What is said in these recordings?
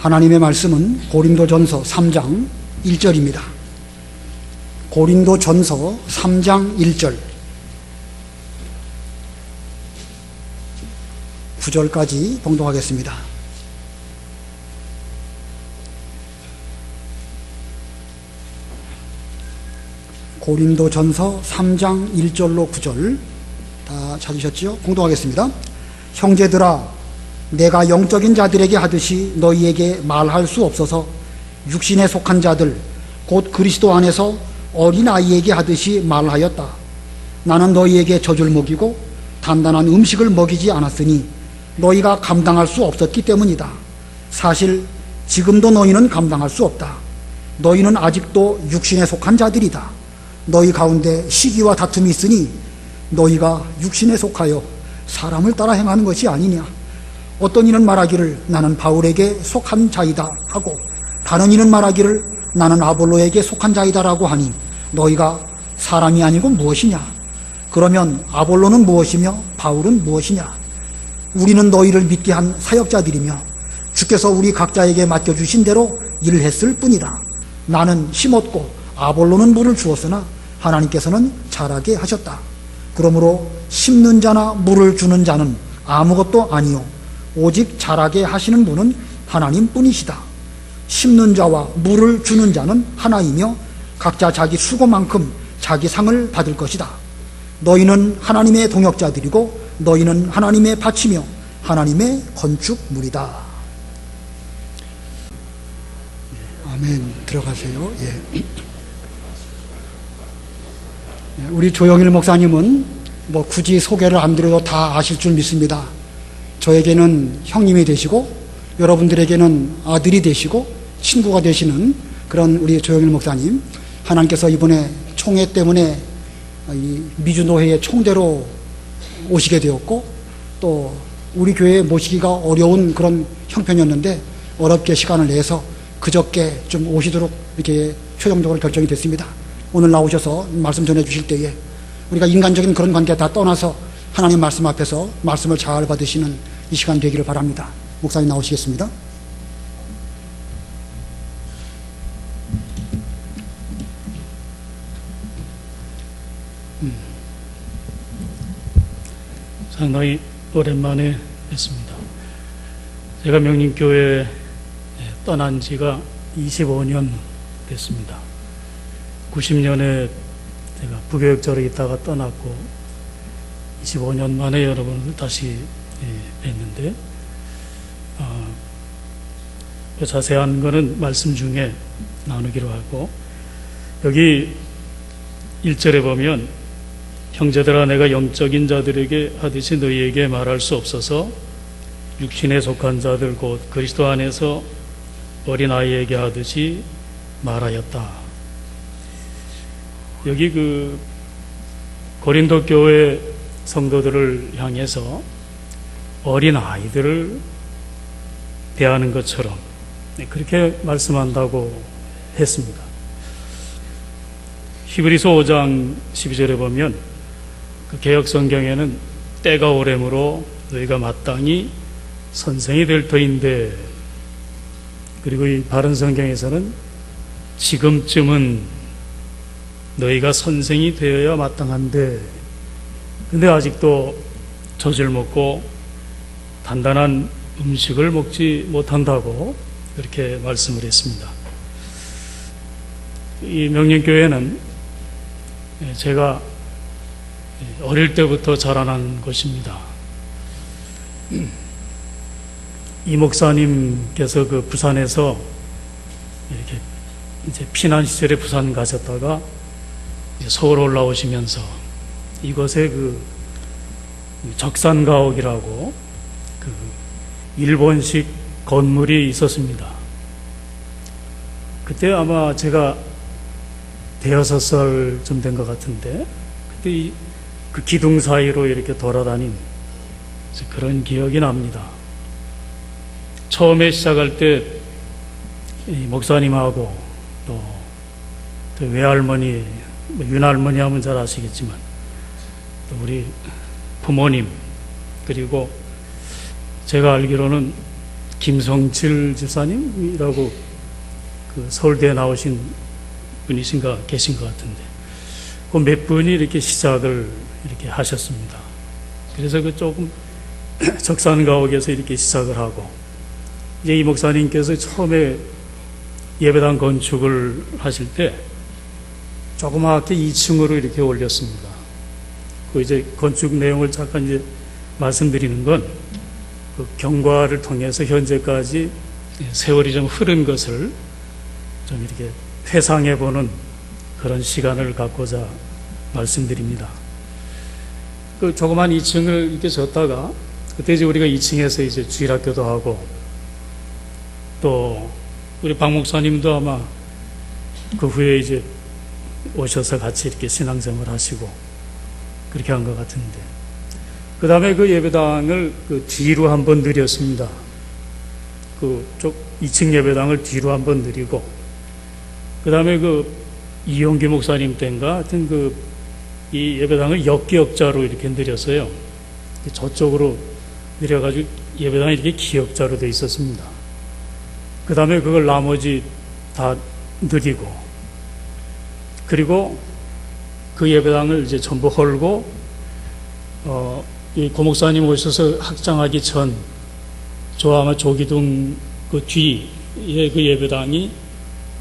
하나님의 말씀은 고린도전서 3장 1절입니다. 고린도전서 3장 1절 9절까지 봉독하겠습니다. 고린도전서 3장 1절로 9절 다 찾으셨지요? 봉독하겠습니다. 형제들아, 내가 영적인 자들에게 하듯이 너희에게 말할 수 없어서 육신에 속한 자들 곧 그리스도 안에서 어린아이에게 하듯이 말하였다. 나는 너희에게 젖을 먹이고 단단한 음식을 먹이지 않았으니 너희가 감당할 수 없었기 때문이다. 사실 지금도 너희는 감당할 수 없다. 너희는 아직도 육신에 속한 자들이다. 너희 가운데 시기와 다툼이 있으니 너희가 육신에 속하여 사람을 따라 행하는 것이 아니냐. 어떤 이는 말하기를 나는 바울에게 속한 자이다 하고 다른 이는 말하기를 나는 아볼로에게 속한 자이다라고 하니 너희가 사람이 아니고 무엇이냐? 그러면 아볼로는 무엇이며 바울은 무엇이냐? 우리는 너희를 믿게 한 사역자들이며 주께서 우리 각자에게 맡겨주신 대로 일을 했을 뿐이다. 나는 심었고 아볼로는 물을 주었으나 하나님께서는 자라게 하셨다. 그러므로 심는 자나 물을 주는 자는 아무것도 아니요 오직 자라게 하시는 분은 하나님 뿐이시다. 심는 자와 물을 주는 자는 하나이며 각자 자기 수고만큼 자기 상을 받을 것이다. 너희는 하나님의 동역자들이고 너희는 하나님의 밭이며 하나님의 건축물이다. 아멘. 들어가세요. 예. 우리 조영일 목사님은 뭐 굳이 소개를 안 드려도 다 아실 줄 믿습니다. 저에게는 형님이 되시고 여러분들에게는 아들이 되시고 친구가 되시는 그런 우리 조영일 목사님, 하나님께서 이번에 총회 때문에 이 미주노회의 총대로 오시게 되었고 또 우리 교회에 모시기가 어려운 그런 형편이었는데 어렵게 시간을 내서 그저께 좀 오시도록 이렇게 최종적으로 결정이 됐습니다. 오늘 나오셔서 말씀 전해 주실 때에 우리가 인간적인 그런 관계 다 떠나서 하나님 말씀 앞에서 말씀을 잘 받으시는 이 시간 되기를 바랍니다. 목사님 나오시겠습니다. 상당히 오랜만에 뵙습니다. 제가 명림교회 떠난 지가 25년 됐습니다. 90년에 제가 부교역자로 있다가 떠났고 25년 만에 여러분을 다시 뵀는데 자세한 거는 말씀 중에 나누기로 하고, 여기 1절에 보면 형제들아, 내가 영적인 자들에게 하듯이 너희에게 말할 수 없어서 육신에 속한 자들 곧 그리스도 안에서 어린아이에게 하듯이 말하였다. 여기 그 고린도 교회 성도들을 향해서 어린아이들을 대하는 것처럼 그렇게 말씀한다고 했습니다. 히브리서 5장 12절에 보면 그 개역 성경에는 때가 오래므로 너희가 마땅히 선생이 될 터인데, 그리고 이 바른 성경에서는 지금쯤은 너희가 선생이 되어야 마땅한데, 근데 아직도 젖을 먹고 단단한 음식을 먹지 못한다고 그렇게 말씀을 했습니다. 이 명림교회는 제가 어릴 때부터 자라난 곳입니다. 이 목사님께서 그 부산에서 이렇게 이제 피난 시절에 부산 가셨다가 서울 올라오시면서 이곳에 그 적산가옥이라고 그 일본식 건물이 있었습니다. 그때 아마 제가 대여섯 살쯤 된 것 같은데, 그때 그 기둥 사이로 이렇게 돌아다닌 그런 기억이 납니다. 처음에 시작할 때 목사님하고 또 외할머니, 윤할머니 하면 잘 아시겠지만 또 우리 부모님, 그리고 제가 알기로는 김성칠 집사님이라고 그 서울대에 나오신 분이신가 계신 것 같은데 그 몇 분이 이렇게 시작을 이렇게 하셨습니다. 그래서 그 조금 적산가옥에서 이렇게 시작을 하고 이제 이 목사님께서 처음에 예배당 건축을 하실 때 조그맣게 2층으로 이렇게 올렸습니다. 그 이제 건축 내용을 잠깐 이제 말씀드리는 건 그 경과를 통해서 현재까지 세월이 좀 흐른 것을 좀 이렇게 회상해 보는 그런 시간을 갖고자 말씀드립니다. 그 조그만 2층을 이렇게 졌다가 그때 이제 우리가 2층에서 이제 주일학교도 하고 또 우리 박 목사님도 아마 그 후에 이제 오셔서 같이 이렇게 신앙생활 하시고 그렇게 한 것 같은데 그 다음에 그 예배당을 그 뒤로 한번 늘렸습니다. 그쪽 2층 예배당을 뒤로 한번 늘리고 그 다음에 그 이용기 목사님 때인가 하여튼 그 이 예배당을 역기역자로 이렇게 늘렸어요. 저쪽으로 내려가지고 예배당이 이렇게 기역자로 되어 있었습니다. 그 다음에 그걸 나머지 다 늘리고 그리고 그 예배당을 이제 전부 헐고 이 고목사님 오셔서 확장하기 전 아마 조기둥 그 뒤에 그 예배당이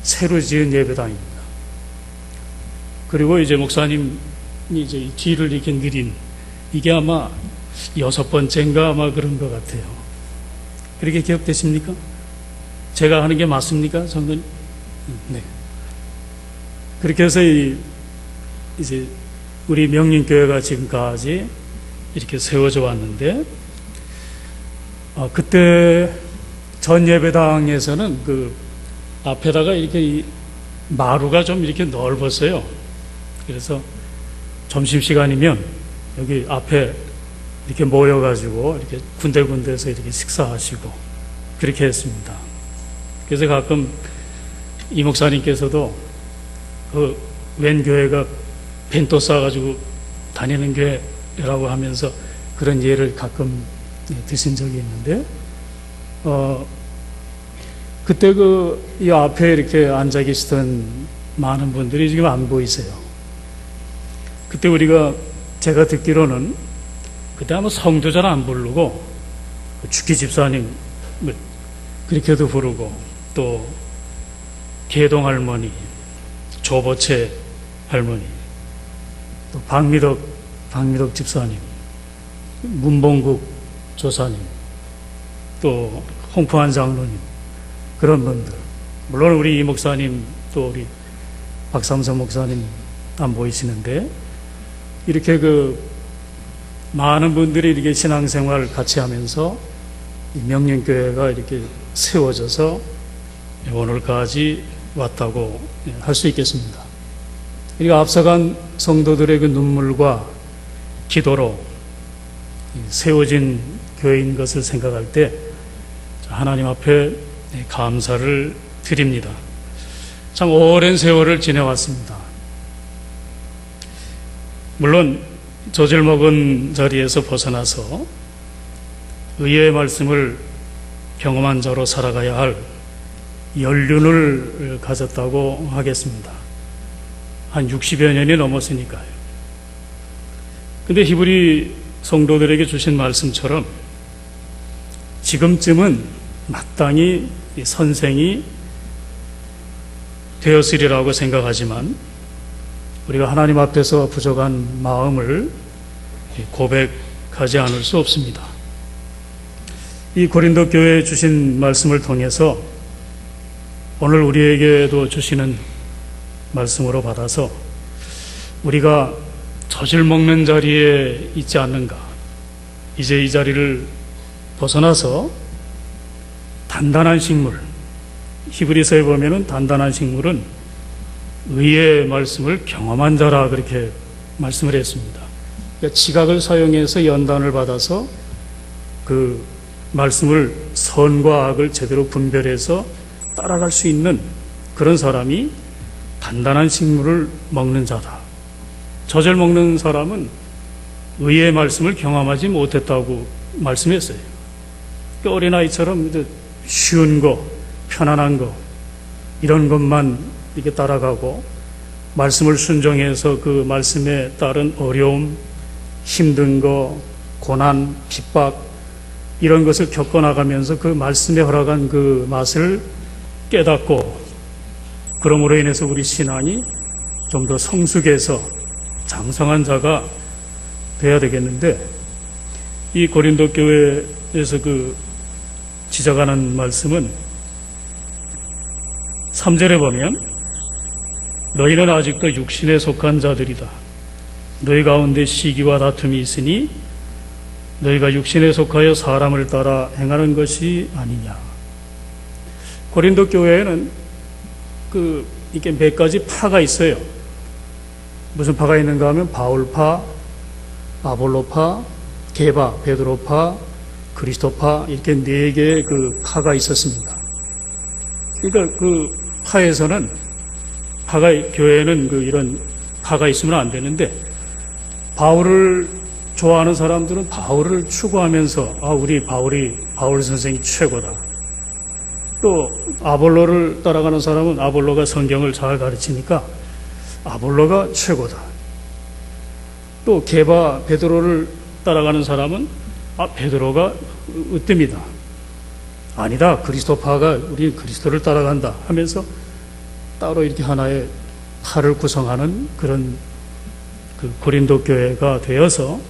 새로 지은 예배당입니다. 그리고 이제 목사님이 이제 뒤를 이렇게 늘린 이게 아마 6번째인가 아마 그런 것 같아요. 그렇게 기억되십니까? 제가 하는 게 맞습니까? 저는 네. 그렇게 해서 이제 우리 명림교회가 지금까지 이렇게 세워져 왔는데 그때 전 예배당에서는 그 앞에다가 이렇게 마루가 좀 이렇게 넓었어요. 그래서 점심시간이면 여기 앞에 이렇게 모여가지고 이렇게 군데군데서 이렇게 식사하시고 그렇게 했습니다. 그래서 가끔 이 목사님께서도 그 웬 교회가 벤또 싸가지고 다니는 교회라고 하면서 그런 예를 가끔 드신 적이 있는데, 그때 이 앞에 이렇게 앉아 계시던 많은 분들이 지금 안 보이세요. 그때 제가 듣기로는 그때 아마 성도 잘 안 부르고 주기 집사님 그렇게도 부르고 또 계동 할머니, 조보채 할머니, 또 박미덕 집사님, 문봉국 조사님, 또 홍포한 장로님, 그런 분들, 물론 우리 이 목사님, 또 우리 박삼선 목사님 안 보이시는데, 이렇게 많은 분들이 이렇게 신앙생활 같이 하면서 이 명령교회가 이렇게 세워져서 오늘까지 왔다고 할 수 있겠습니다. 그러니까 앞서간 성도들의 그 눈물과 기도로 세워진 교회인 것을 생각할 때 하나님 앞에 감사를 드립니다. 참 오랜 세월을 지내왔습니다. 물론 젖을 먹은 자리에서 벗어나서 의의 말씀을 경험한 자로 살아가야 할 연륜을 가졌다고 하겠습니다. 한 60여 년이 넘었으니까요. 근데 히브리 성도들에게 주신 말씀처럼 지금쯤은 마땅히 선생이 되었으리라고 생각하지만 우리가 하나님 앞에서 부족한 마음을 고백하지 않을 수 없습니다. 이 고린도 교회에 주신 말씀을 통해서 오늘 우리에게도 주시는 말씀으로 받아서 우리가 젖을 먹는 자리에 있지 않는가, 이제 이 자리를 벗어나서 단단한 식물, 히브리서에 보면은 단단한 식물은 의의 말씀을 경험한 자라 그렇게 말씀을 했습니다. 그러니까 지각을 사용해서 연단을 받아서 그 말씀을 선과 악을 제대로 분별해서 따라갈 수 있는 그런 사람이 단단한 식물을 먹는 자다. 젖을 먹는 사람은 의의 말씀을 경험하지 못했다고 말씀했어요. 어린아이처럼 쉬운 거, 편안한 거, 이런 것만 이렇게 따라가고 말씀을 순종해서 그 말씀에 따른 어려움, 힘든 거, 고난, 핍박 이런 것을 겪어나가면서 그 말씀에 허락한 그 맛을 깨닫고 그러므로 인해서 우리 신앙이 좀 더 성숙해서 장성한 자가 돼야 되겠는데 이 고린도 교회에서 그 지적하는 말씀은 3절에 보면 너희는 아직도 육신에 속한 자들이다. 너희 가운데 시기와 다툼이 있으니 너희가 육신에 속하여 사람을 따라 행하는 것이 아니냐. 고린도 교회에는 이게 몇 가지 파가 있어요. 무슨 파가 있는가 하면 바울파, 아볼로파, 게바, 베드로파, 그리스도파 이렇게 네 개의 그 파가 있었습니다. 그러니까 그 파에서는 교회에는 이런 파가 있으면 안 되는데 바울을 좋아하는 사람들은 바울을 추구하면서 우리 바울 선생이 최고다. 또 아볼로를 따라가는 사람은 아볼로가 성경을 잘 가르치니까 아볼로가 최고다. 또 게바 베드로를 따라가는 사람은 베드로가 으뜸이다. 아니다. 그리스도파가 우리 그리스도를 따라간다 하면서 따로 이렇게 하나의 파를 구성하는 그런 그 고린도 교회가 되어서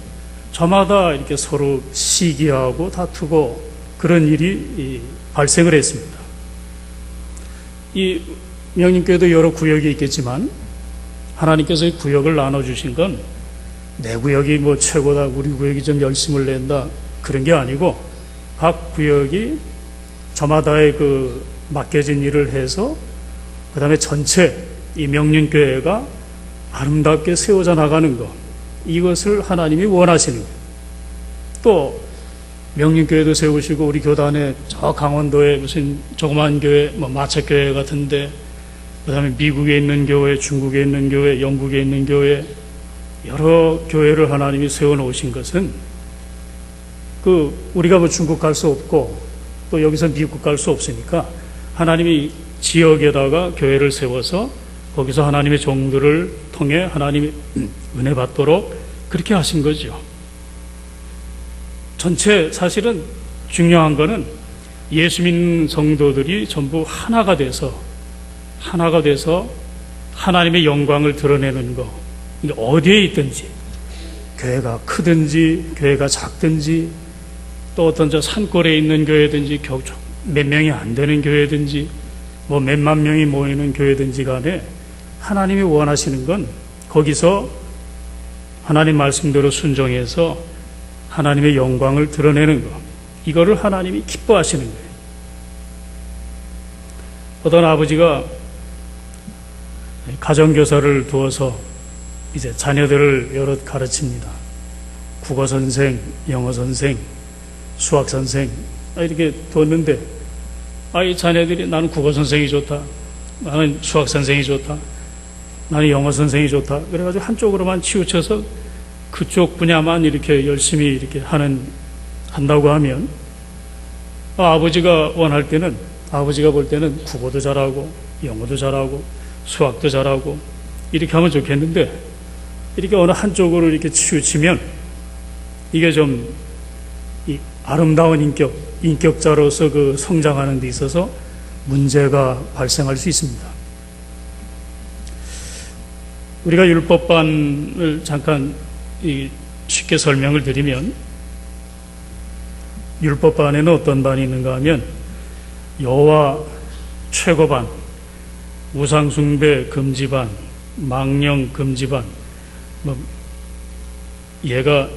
저마다 이렇게 서로 시기하고 다투고 그런 일이 발생을 했습니다. 이 명림교회도 여러 구역이 있겠지만 하나님께서 이 구역을 나눠주신 건 내 구역이 뭐 최고다, 우리 구역이 좀 열심을 낸다 그런 게 아니고 각 구역이 저마다의 그 맡겨진 일을 해서 그 다음에 전체 이 명륜교회가 아름답게 세워져 나가는 것, 이것을 하나님이 원하시는 거예요. 또 명륜교회도 세우시고 우리 교단에 저 강원도에 무슨 조그만 교회, 마차교회 같은데 그 다음에 미국에 있는 교회, 중국에 있는 교회, 영국에 있는 교회 여러 교회를 하나님이 세워놓으신 것은 우리가 뭐 중국 갈 수 없고 또 여기서 미국 갈 수 없으니까 하나님이 지역에다가 교회를 세워서 거기서 하나님의 종들을 통해 하나님의 은혜 받도록 그렇게 하신 거죠. 전체 사실은 중요한 거는 예수 믿는 성도들이 전부 하나가 돼서 하나님의 영광을 드러내는 거. 어디에 있든지 교회가 크든지 교회가 작든지 또 어떤 저 산골에 있는 교회든지 몇 명이 안 되는 교회든지 뭐 몇만 명이 모이는 교회든지 간에 하나님이 원하시는 건 거기서 하나님 말씀대로 순종해서 하나님의 영광을 드러내는 것, 이거를 하나님이 기뻐하시는 거예요. 어떤 아버지가 가정교사를 두어서 이제 자녀들을 여럿 가르칩니다. 국어 선생, 영어 선생, 수학 선생 이렇게 뒀는데 이 자녀들이 나는 국어 선생이 좋다, 나는 수학 선생이 좋다, 나는 영어 선생이 좋다. 그래가지고 한쪽으로만 치우쳐서 그쪽 분야만 이렇게 열심히 이렇게 한다고 하면 아버지가 원할 때는 아버지가 볼 때는 국어도 잘하고 영어도 잘하고 수학도 잘하고 이렇게 하면 좋겠는데 이렇게 어느 한쪽으로 이렇게 치우치면 이게 좀 이 아름다운 인격자로서 그 성장하는 데 있어서 문제가 발생할 수 있습니다. 우리가 율법반을 잠깐 쉽게 설명을 드리면 율법반에는 어떤 반이 있는가 하면 여호와 최고반, 우상숭배 금지반, 망령 금지반, 얘가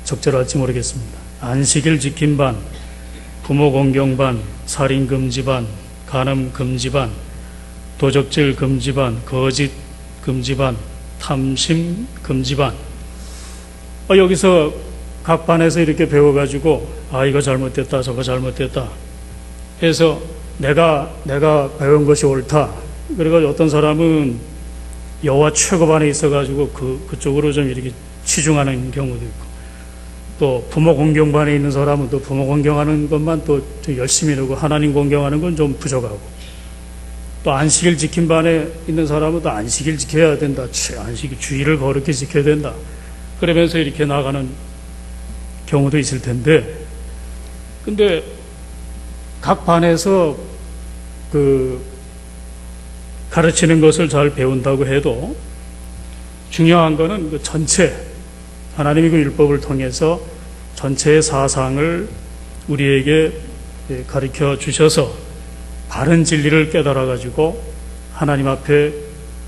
적절할지 모르겠습니다. 안식일 지킴 반, 부모 공경 반, 살인 금지 반, 간음 금지 반, 도적질 금지 반, 거짓 금지 반, 탐심 금지 반. 여기서 각 반에서 이렇게 배워가지고 이거 잘못됐다, 저거 잘못됐다 해서 내가 배운 것이 옳다. 그래가지고 어떤 사람은 여호와 최고반에 있어가지고 그쪽으로 좀 이렇게 치중하는 경우도 있고, 또 부모 공경반에 있는 사람은 또 부모 공경하는 것만 또 열심히 하고 하나님 공경하는 건 좀 부족하고, 또 안식일 지킨 반에 있는 사람은 또 안식일 지켜야 된다, 안식 주의를 거룩히 지켜야 된다, 그러면서 이렇게 나가는 경우도 있을 텐데, 근데 각 반에서 그 가르치는 것을 잘 배운다고 해도 중요한 거는 그 전체, 하나님이 그 율법을 통해서 전체의 사상을 우리에게 가르쳐 주셔서 바른 진리를 깨달아 가지고 하나님 앞에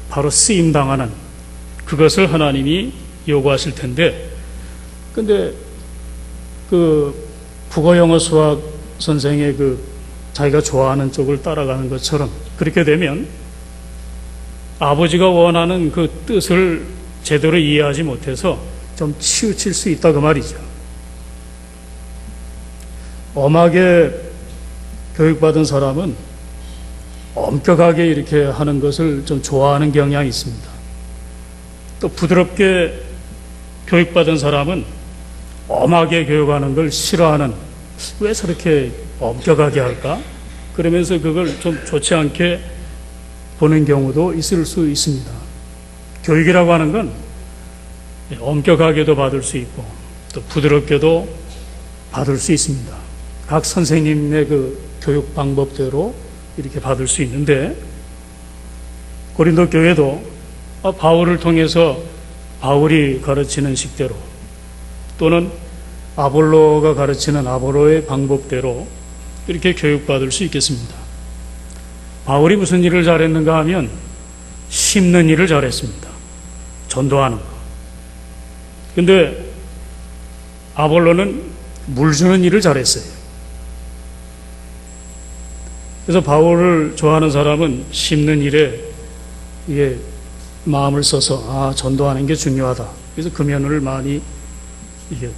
바로 쓰임 당하는 그것을 하나님이 요구하실 텐데, 근데 그 국어 영어 수학 선생의 그 자기가 좋아하는 쪽을 따라가는 것처럼 그렇게 되면 아버지가 원하는 그 뜻을 제대로 이해하지 못해서 좀 치우칠 수 있다 그 말이죠. 엄하게 교육받은 사람은 엄격하게 이렇게 하는 것을 좀 좋아하는 경향이 있습니다. 또 부드럽게 교육받은 사람은 엄하게 교육하는 걸 싫어하는, 왜 저렇게 엄격하게 할까? 그러면서 그걸 좀 좋지 않게 보는 경우도 있을 수 있습니다. 교육이라고 하는 건 엄격하게도 받을 수 있고 또 부드럽게도 받을 수 있습니다. 각 선생님의 그 교육 방법대로 이렇게 받을 수 있는데, 고린도 교회도 바울을 통해서 바울이 가르치는 식대로, 또는 아볼로가 가르치는 아볼로의 방법대로 이렇게 교육받을 수 있겠습니다. 바울이 무슨 일을 잘했는가 하면 심는 일을 잘했습니다. 전도하는 거. 근데 아볼로는 물 주는 일을 잘했어요. 그래서 바울을 좋아하는 사람은 심는 일에 이게 마음을 써서 전도하는 게 중요하다. 그래서 그 면을 많이 이게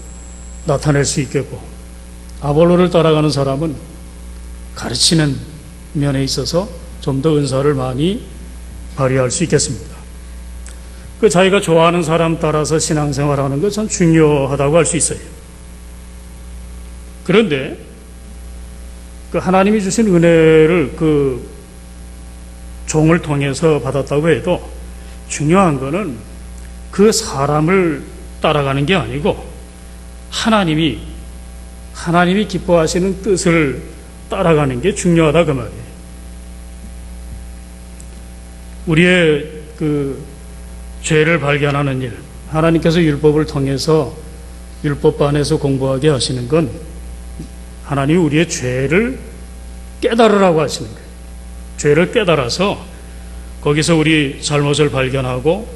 나타낼 수 있겠고, 아볼로를 따라가는 사람은 가르치는 면에 있어서 좀 더 은사를 많이 발휘할 수 있겠습니다. 그 자기가 좋아하는 사람 따라서 신앙생활하는 것 참 중요하다고 할 수 있어요. 그런데 그 하나님이 주신 은혜를 그 종을 통해서 받았다고 해도 중요한 거는 그 사람을 따라가는 게 아니고 하나님이 기뻐하시는 뜻을 따라가는 게 중요하다 그 말이에요. 우리의 그 죄를 발견하는 일, 하나님께서 율법을 통해서 율법반에서 공부하게 하시는 건 하나님이 우리의 죄를 깨달으라고 하시는 거예요. 죄를 깨달아서 거기서 우리 잘못을 발견하고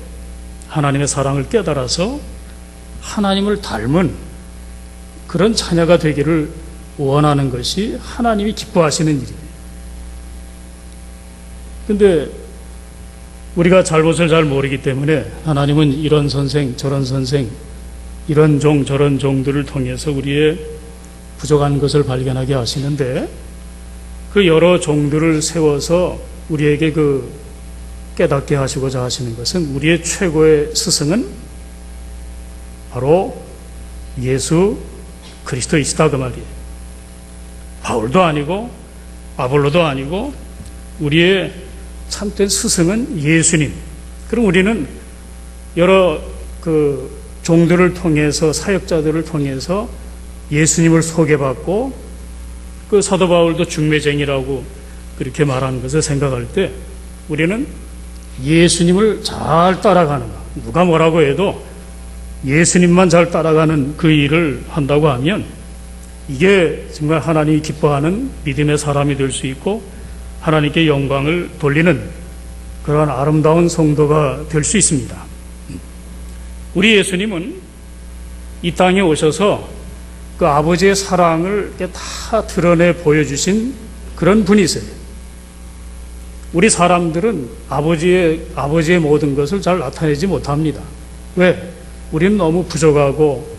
하나님의 사랑을 깨달아서 하나님을 닮은 그런 자녀가 되기를 원하는 것이 하나님이 기뻐하시는 일이에요. 근데 우리가 잘못을 잘 모르기 때문에 하나님은 이런 선생 저런 선생, 이런 종 저런 종들을 통해서 우리의 부족한 것을 발견하게 하시는데, 그 여러 종들을 세워서 우리에게 그 깨닫게 하시고자 하시는 것은, 우리의 최고의 스승은 바로 예수 그리스도이시다 그 말이에요. 바울도 아니고 아볼로도 아니고 우리의 참된 스승은 예수님. 그럼 우리는 여러 그 종들을 통해서, 사역자들을 통해서 예수님을 소개받고, 그 사도 바울도 중매쟁이라고 그렇게 말하는 것을 생각할 때 우리는 예수님을 잘 따라가는 거, 누가 뭐라고 해도 예수님만 잘 따라가는 그 일을 한다고 하면 이게 정말 하나님이 기뻐하는 믿음의 사람이 될 수 있고 하나님께 영광을 돌리는 그러한 아름다운 성도가 될 수 있습니다. 우리 예수님은 이 땅에 오셔서 그 아버지의 사랑을 다 드러내 보여주신 그런 분이세요. 우리 사람들은 아버지의 모든 것을 잘 나타내지 못합니다. 왜? 우리는 너무 부족하고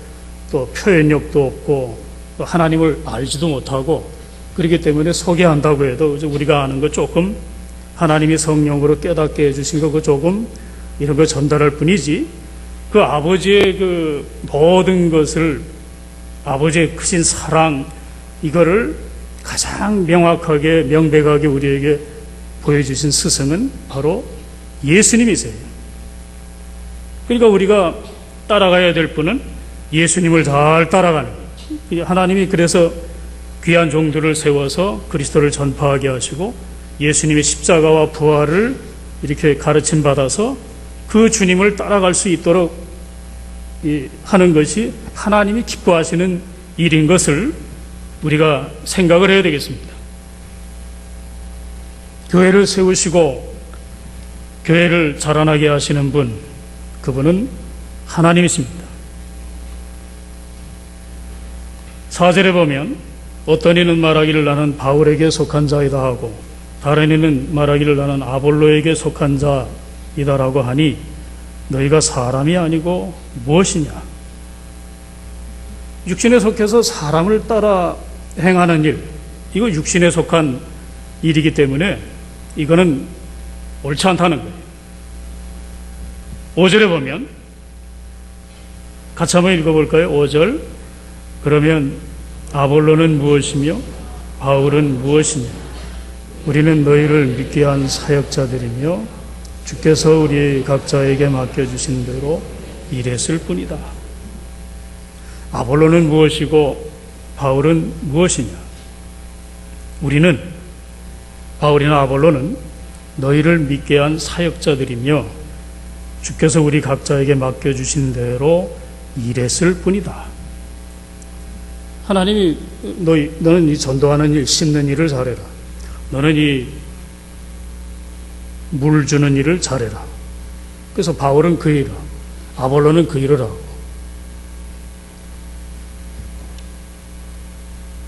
또 표현력도 없고 또 하나님을 알지도 못하고, 그렇기 때문에 소개한다고 해도 우리가 아는 거 조금, 하나님이 성령으로 깨닫게 해주신 거 그 조금 이런 거 전달할 뿐이지, 그 아버지의 그 모든 것을 아버지의 크신 사랑, 이거를 가장 명확하게 명백하게 우리에게 보여주신 스승은 바로 예수님이세요. 그러니까 우리가 따라가야 될 분은 예수님을 잘 따라가는 거예요. 하나님이 그래서 귀한 종들을 세워서 그리스도를 전파하게 하시고 예수님의 십자가와 부활을 이렇게 가르침 받아서 그 주님을 따라갈 수 있도록 하는 것이 하나님이 기뻐하시는 일인 것을 우리가 생각을 해야 되겠습니다. 교회를 세우시고 교회를 자라나게 하시는 분, 그분은 하나님이십니다. 4절에 보면 어떤 이는 말하기를 나는 바울에게 속한 자이다 하고 다른 이는 말하기를 나는 아볼로에게 속한 자이다라고 하니 너희가 사람이 아니고 무엇이냐? 육신에 속해서 사람을 따라 행하는 일, 이거 육신에 속한 일이기 때문에 이거는 옳지 않다는 거예요. 5절에 보면 같이 한번 읽어볼까요? 5절. 그러면 아볼로는 무엇이며 바울은 무엇이냐? 우리는 너희를 믿게 한 사역자들이며 주께서 우리 각자에게 맡겨주신 대로 일했을 뿐이다. 아볼로는 무엇이고 바울은 무엇이냐? 우리는, 바울이나 아볼로는 너희를 믿게 한 사역자들이며 주께서 우리 각자에게 맡겨주신 대로 일했을 뿐이다. 하나님이 너는 이 전도하는 일, 심는 일을 잘해라. 너는 이 물 주는 일을 잘해라. 그래서 바울은 그 일을, 아볼로는 그 일을 하고,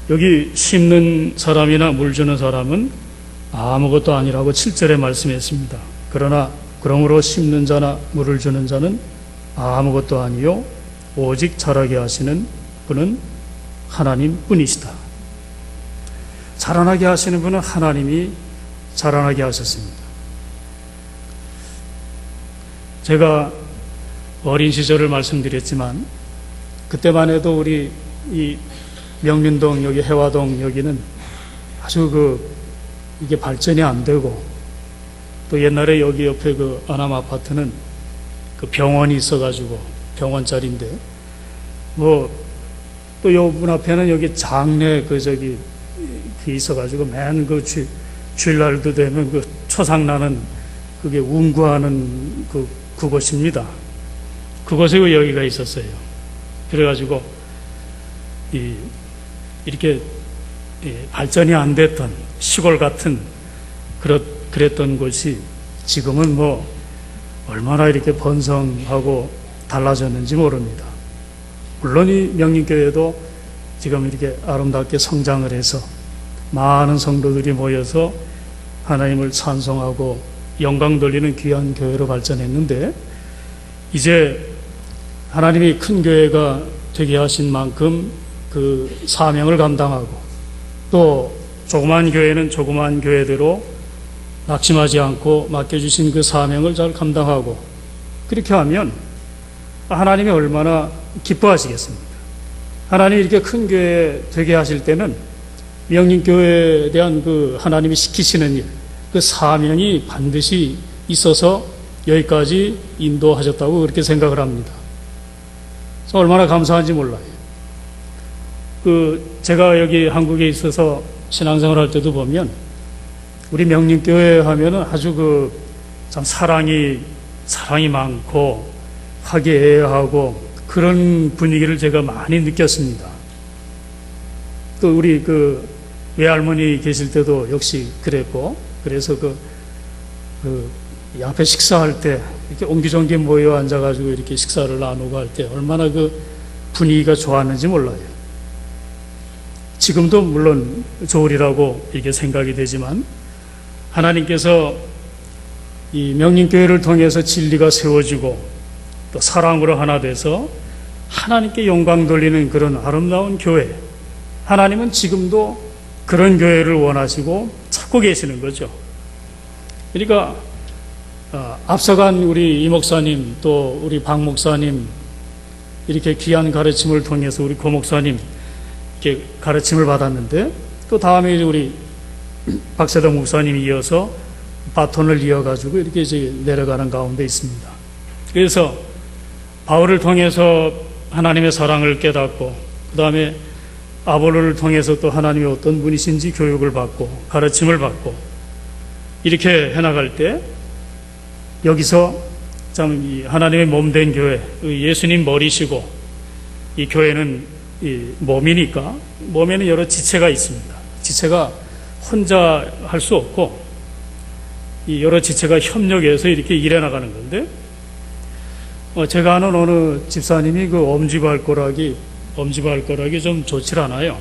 여기 심는 사람이나 물 주는 사람은 아무것도 아니라고 7절에 말씀했습니다. 그러므로 심는 자나 물을 주는 자는 아무것도 아니요 오직 자라게 하시는 분은 하나님 뿐이시다. 자라나게 하시는 분은 하나님이 자라나게 하셨습니다. 제가 어린 시절을 말씀드렸지만 그때만 해도 우리 이 명륜동 여기 해화동 여기는 아주 이게 발전이 안 되고 또 옛날에 여기 옆에 그 안암 아파트는 그 병원이 있어가지고 병원 자리인데 뭐 또 요 문 앞에는 여기 장례 그 있어가지고 맨 그 주일날도 되면 그 초상 나는 그게 운구하는 그곳입니다. 그곳에 여기가 있었어요. 그래가지고 이렇게 발전이 안 됐던 시골 같은 그랬던 곳이 지금은 뭐 얼마나 이렇게 번성하고 달라졌는지 모릅니다. 물론 이 명림교회도 지금 이렇게 아름답게 성장을 해서 많은 성도들이 모여서 하나님을 찬송하고 영광 돌리는 귀한 교회로 발전했는데 이제 하나님이 큰 교회가 되게 하신 만큼 그 사명을 감당하고 또 조그만 교회는 조그만 교회대로 낙심하지 않고 맡겨주신 그 사명을 잘 감당하고 그렇게 하면 하나님이 얼마나 기뻐하시겠습니까? 하나님이 이렇게 큰 교회 되게 하실 때는 명림교회에 대한 그 하나님이 시키시는 일, 그 사명이 반드시 있어서 여기까지 인도하셨다고 그렇게 생각을 합니다. 그래서 얼마나 감사한지 몰라요. 제가 여기 한국에 있어서 신앙생활 할 때도 보면 우리 명림교회 하면은 아주 참 사랑이 많고 화기애애하고 그런 분위기를 제가 많이 느꼈습니다. 또 우리 외할머니 계실 때도 역시 그랬고, 그래서 이 앞에 식사할 때 이렇게 옹기종기 모여 앉아가지고 이렇게 식사를 나누고 할 때 얼마나 분위기가 좋았는지 몰라요. 지금도 물론 좋으리라고 이렇게 생각이 되지만 하나님께서 이 명림교회를 통해서 진리가 세워지고 또 사랑으로 하나 돼서 하나님께 영광 돌리는 그런 아름다운 교회, 하나님은 지금도 그런 교회를 원하시고 찾고 계시는 거죠. 그러니까 앞서간 우리 이 목사님 또 우리 박 목사님 이렇게 귀한 가르침을 통해서 우리 고 목사님 이렇게 가르침을 받았는데, 또 다음에 우리 박세동 목사님이 이어서 바톤을 이어가지고 이렇게 이제 내려가는 가운데 있습니다. 그래서 바울을 통해서 하나님의 사랑을 깨닫고, 그 다음에 아볼로를 통해서 또 하나님이 어떤 분이신지 교육을 받고 가르침을 받고 이렇게 해나갈 때, 여기서 참 이 하나님의 몸된 교회, 예수님 머리시고 이 교회는 이 몸이니까 몸에는 여러 지체가 있습니다. 지체가 혼자 할 수 없고 이 여러 지체가 협력해서 이렇게 일해 나가는 건데, 제가 아는 어느 집사님이 그 엄지발가락이 좀 좋질 않아요.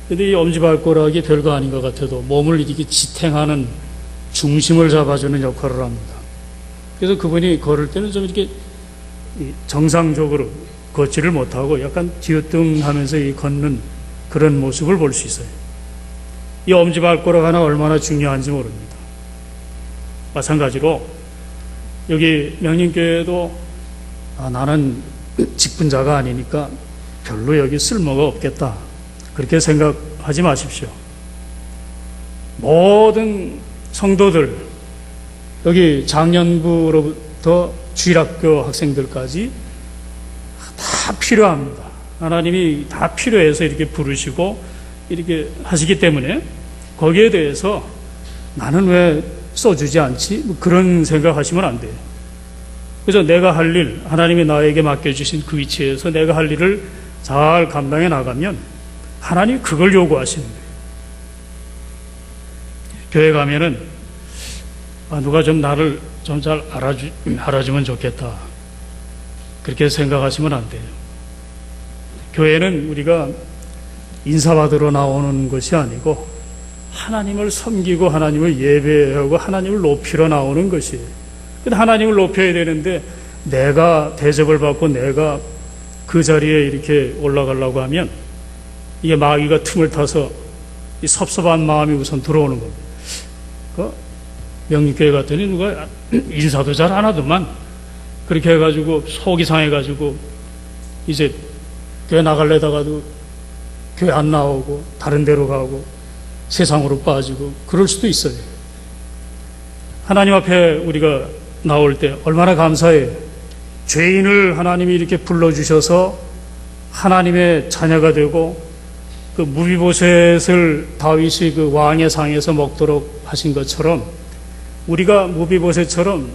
근데 이 엄지발가락이 별거 아닌 것 같아도 몸을 이렇게 지탱하는 중심을 잡아주는 역할을 합니다. 그래서 그분이 걸을 때는 좀 이렇게 정상적으로 걷지를 못하고 약간 뒤어뚱하면서 걷는 그런 모습을 볼 수 있어요. 이 엄지발가락 하나 얼마나 중요한지 모릅니다. 마찬가지로 여기 명림교회도 나는 직분자가 아니니까 별로 여기 쓸모가 없겠다, 그렇게 생각하지 마십시오. 모든 성도들, 여기 장년부로부터 주일학교 학생들까지 다 필요합니다. 하나님이 다 필요해서 이렇게 부르시고 이렇게 하시기 때문에 거기에 대해서 나는 왜 써주지 않지? 뭐 그런 생각하시면 안 돼요. 그래서 내가 할 일, 하나님이 나에게 맡겨주신 그 위치에서 내가 할 일을 잘 감당해 나가면 하나님이 그걸 요구하시는 거예요. 교회 가면은 누가 좀 나를 좀 잘 알아주면 좋겠다, 그렇게 생각하시면 안 돼요. 교회는 우리가 인사받으러 나오는 것이 아니고 하나님을 섬기고 하나님을 예배하고 하나님을 높이러 나오는 것이에요. 근데 하나님을 높여야 되는데 내가 대접을 받고 내가 그 자리에 이렇게 올라가려고 하면 이게 마귀가 틈을 타서 이 섭섭한 마음이 우선 들어오는 겁니다. 명립교회 갔더니 누가 인사도 잘 안 하더만, 그렇게 해가지고 속이 상해가지고 이제 교회 나가려다가도 교회 안 나오고 다른 데로 가고 세상으로 빠지고 그럴 수도 있어요. 하나님 앞에 우리가 나올 때 얼마나 감사해요. 죄인을 하나님이 이렇게 불러주셔서 하나님의 자녀가 되고, 그 무비보셋을 다윗이 그 왕의 상에서 먹도록 하신 것처럼 우리가 무비보셋처럼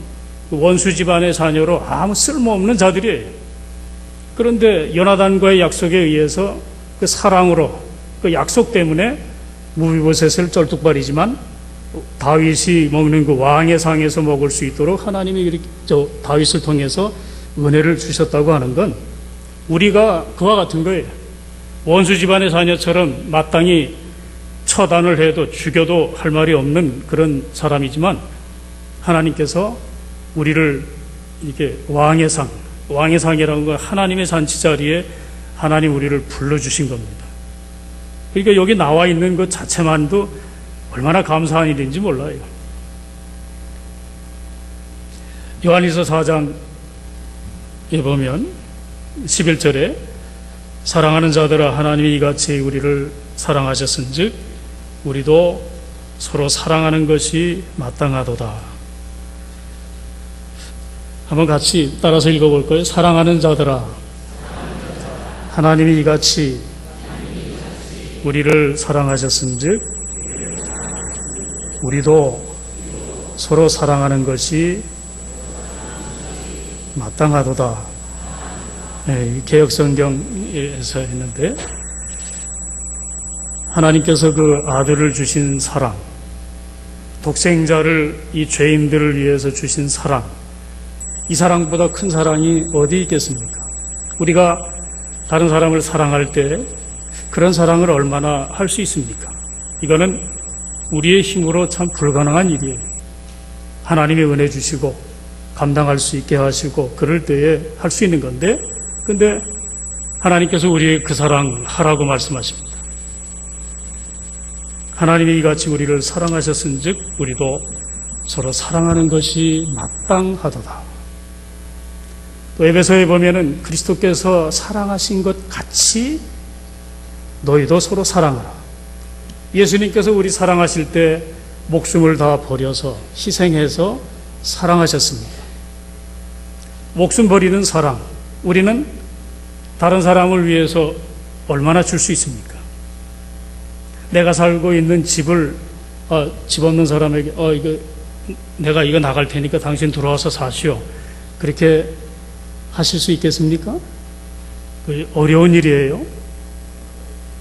원수 집안의 자녀로 아무 쓸모없는 자들이에요. 그런데 요나단과의 약속에 의해서 그 사랑으로, 그 약속 때문에 무비보셋을 쩔뚝발이지만 다윗이 먹는 그 왕의 상에서 먹을 수 있도록 하나님이 이렇게 다윗을 통해서 은혜를 주셨다고 하는 건 우리가 그와 같은 거예요. 원수 집안의 자녀처럼 마땅히 처단을 해도 죽여도 할 말이 없는 그런 사람이지만 하나님께서 우리를 이렇게 왕의 상이라는 건 하나님의 잔치 자리에 하나님 우리를 불러주신 겁니다. 그러니까 여기 나와 있는 것 자체만도 얼마나 감사한 일인지 몰라요. 요한일서 4장에 보면 11절에 사랑하는 자들아 하나님이 이같이 우리를 사랑하셨은즉 우리도 서로 사랑하는 것이 마땅하도다. 한번 같이 따라서 읽어볼 거예요. 사랑하는 자들아 하나님이 이같이 우리를 사랑하셨은즉 우리도 서로 사랑하는 것이 마땅하도다. 네, 개역성경에서 했는데 하나님께서 그 아들을 주신 사랑, 독생자를 이 죄인들을 위해서 주신 사랑, 이 사랑보다 큰 사랑이 어디 있겠습니까? 우리가 다른 사람을 사랑할 때 그런 사랑을 얼마나 할 수 있습니까? 이거는 우리의 힘으로 참 불가능한 일이에요. 하나님이 은혜 주시고 감당할 수 있게 하시고 그럴 때에 할 수 있는 건데, 근데 하나님께서 우리의 그 사랑 하라고 말씀하십니다. 하나님이 이같이 우리를 사랑하셨은즉 우리도 서로 사랑하는 것이 마땅하도다. 또 에베소에 보면은 그리스도께서 사랑하신 것 같이 너희도 서로 사랑하라. 예수님께서 우리 사랑하실 때 목숨을 다 버려서 희생해서 사랑하셨습니다. 목숨 버리는 사랑, 우리는 다른 사람을 위해서 얼마나 줄 수 있습니까? 내가 살고 있는 집을 집 없는 사람에게 내가 이거 나갈 테니까 당신 들어와서 사시오. 그렇게 하실 수 있겠습니까? 어려운 일이에요.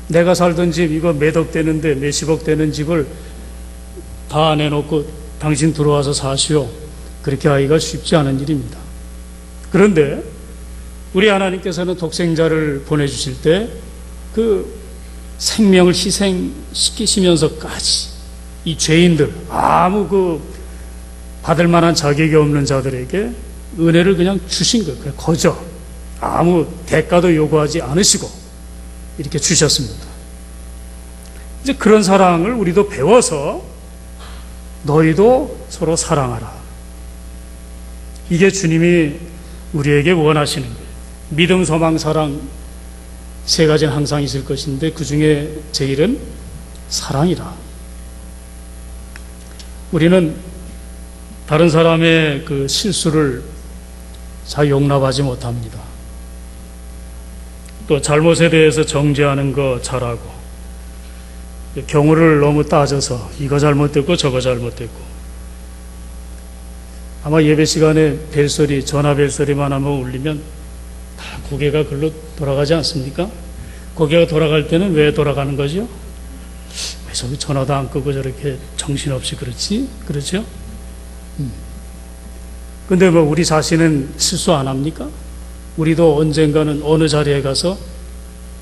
내가 살던 집 이거 몇억 되는데 몇십억 되는 집을 다 내놓고 당신 들어와서 사시오. 그렇게 하기가 쉽지 않은 일입니다. 그런데 우리 하나님께서는 독생자를 보내주실 때 그 생명을 희생시키시면서까지 이 죄인들, 아무 받을 만한 자격이 없는 자들에게 은혜를 그냥 주신 거예요. 그냥 거저 아무 대가도 요구하지 않으시고 이렇게 주셨습니다. 이제 그런 사랑을 우리도 배워서 너희도 서로 사랑하라. 이게 주님이 우리에게 원하시는 거예요. 믿음, 소망, 사랑 세 가지는 항상 있을 것인데 그 중에 제일은 사랑이라. 우리는 다른 사람의 그 실수를 잘 용납하지 못합니다. 또 잘못에 대해서 정죄하는 거 잘하고, 경우를 너무 따져서 이거 잘못됐고 저거 잘못됐고, 아마 예배 시간에 벨소리, 전화 벨소리만 한번 울리면 다 고개가 글로 돌아가지 않습니까? 고개가 돌아갈 때는 왜 돌아가는 거죠? 왜 저기 전화도 안 끄고 저렇게 정신없이 그렇지? 그렇죠? 근데 우리 자신은 실수 안 합니까? 우리도 언젠가는 어느 자리에 가서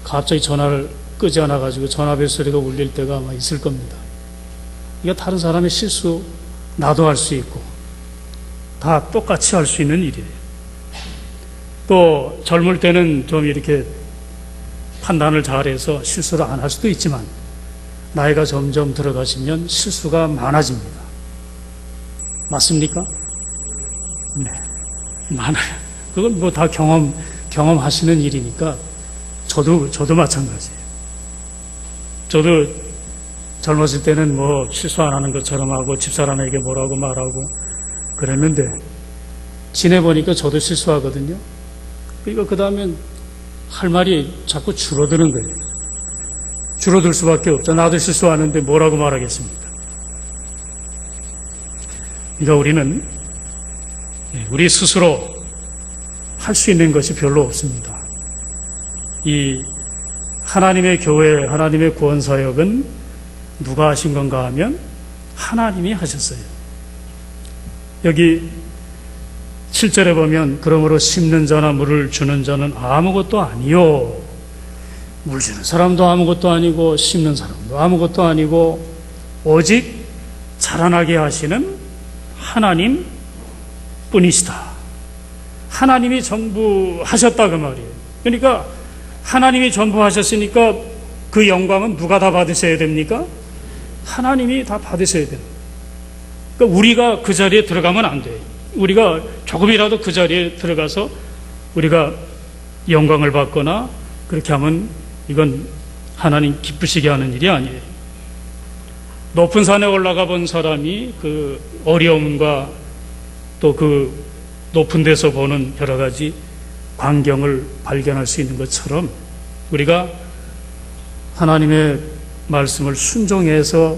갑자기 전화를 끄지 않아가지고 전화벨 소리가 울릴 때가 아마 있을 겁니다. 이게 다른 사람의 실수 나도 할 수 있고 다 똑같이 할 수 있는 일이에요. 또 젊을 때는 좀 이렇게 판단을 잘해서 실수를 안 할 수도 있지만 나이가 점점 들어가시면 실수가 많아집니다. 맞습니까? 네, 많아요. 그건 다 경험하시는 일이니까 저도 마찬가지예요. 저도 젊었을 때는 실수 안 하는 것처럼 하고 집사람에게 뭐라고 말하고 그랬는데 지내보니까 저도 실수하거든요. 그러니까 그 다음엔 할 말이 자꾸 줄어드는 거예요. 줄어들 수밖에 없죠. 나도 실수하는데 뭐라고 말하겠습니까? 그러니까 우리는 우리 스스로 할 수 있는 것이 별로 없습니다. 이 하나님의 교회, 하나님의 구원사역은 누가 하신 건가 하면 하나님이 하셨어요. 여기 7절에 보면 그러므로 심는 자나 물을 주는 자는 아무것도 아니요. 물 주는 사람도 아무것도 아니고 심는 사람도 아무것도 아니고 오직 자라나게 하시는 하나님 뿐이시다. 하나님이 전부 하셨다 그 말이에요. 그러니까 하나님이 전부 하셨으니까 그 영광은 누가 다 받으셔야 됩니까? 하나님이 다 받으셔야 됩니다. 그러니까 우리가 그 자리에 들어가면 안 돼요. 우리가 조금이라도 그 자리에 들어가서 우리가 영광을 받거나 그렇게 하면 이건 하나님 기쁘시게 하는 일이 아니에요. 높은 산에 올라가 본 사람이 그 어려움과 또 그 높은 데서 보는 여러 가지 광경을 발견할 수 있는 것처럼 우리가 하나님의 말씀을 순종해서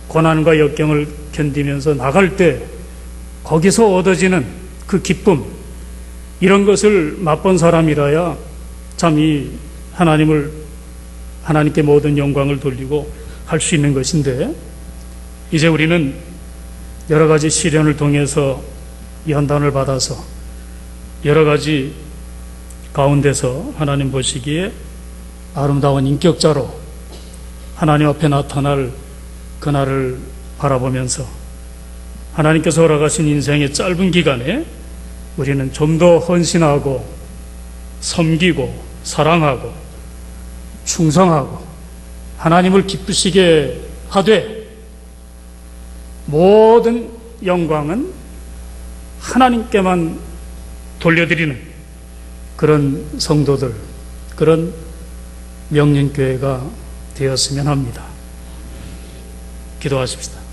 고난과 역경을 견디면서 나갈 때 거기서 얻어지는 그 기쁨, 이런 것을 맛본 사람이라야 참 이 하나님께 모든 영광을 돌리고 할 수 있는 것인데, 이제 우리는 여러 가지 시련을 통해서 연단을 받아서 여러 가지 가운데서 하나님 보시기에 아름다운 인격자로 하나님 앞에 나타날 그날을 바라보면서 하나님께서 허락하신 인생의 짧은 기간에 우리는 좀 더 헌신하고 섬기고 사랑하고 충성하고 하나님을 기쁘시게 하되 모든 영광은 하나님께만 돌려드리는 그런 성도들, 그런 명륜교회가 되었으면 합니다. 기도하십시다.